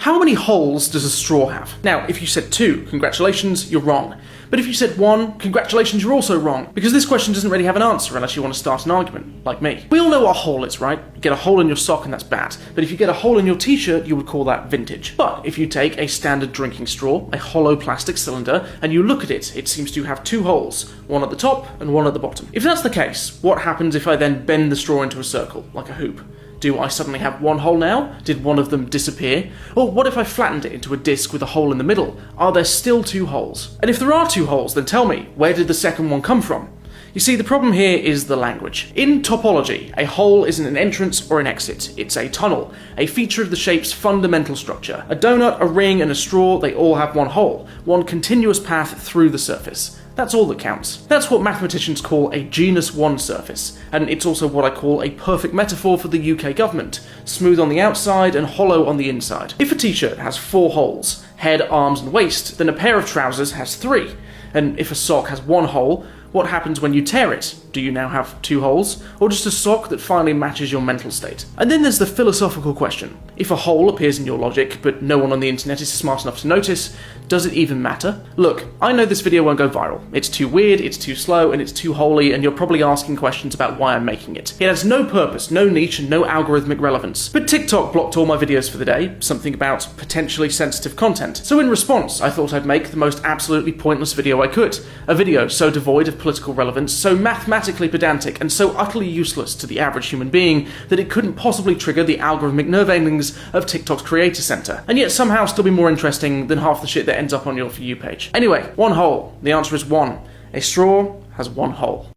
How many holes does a straw have? Now, if you said 2, congratulations, you're wrong. But if you said 1, congratulations, you're also wrong, because this question doesn't really have an answer unless you want to start an argument, like me. We all know what a hole is, right? You get a hole in your sock and that's bad. But if you get a hole in your t-shirt, you would call that vintage. But if you take a standard drinking straw, a hollow plastic cylinder, and you look at it, it seems to have 2 holes, one at the top and one at the bottom. If that's the case, what happens if I then bend the straw into a circle, like a hoop? Do I suddenly have 1 hole now? Did one of them disappear? Or what if I flattened it into a disc with a hole in the middle? Are there still 2 holes? And if there are 2 holes, then tell me, where did the second one come from? You see, the problem here is the language. In topology, a hole isn't an entrance or an exit. It's a tunnel, a feature of the shape's fundamental structure. A donut, a ring, and a straw, they all have 1 hole, one continuous path through the surface. That's all that counts. That's what mathematicians call a genus 1 surface, and it's also what I call a perfect metaphor for the UK government. Smooth on the outside and hollow on the inside. If a t-shirt has 4 holes, head, arms, and waist, then a pair of trousers has 3. And if a sock has 1 hole, what happens when you tear it? Do you now have 2 holes? Or just a sock that finally matches your mental state? And then there's the philosophical question. If a hole appears in your logic, but no one on the internet is smart enough to notice, does it even matter? Look, I know this video won't go viral. It's too weird, it's too slow, and it's too holy, and you're probably asking questions about why I'm making it. It has no purpose, no niche, and no algorithmic relevance. But TikTok blocked all my videos for the day, something about potentially sensitive content. So in response, I thought I'd make the most absolutely pointless video I could. A video so devoid of political relevance, so mathematically pedantic, and so utterly useless to the average human being that it couldn't possibly trigger the algorithmic nerve endings of TikTok's creator center, and yet somehow still be more interesting than half the shit that ends up on your For You page. Anyway, 1 hole. The answer is 1. A straw has 1 hole.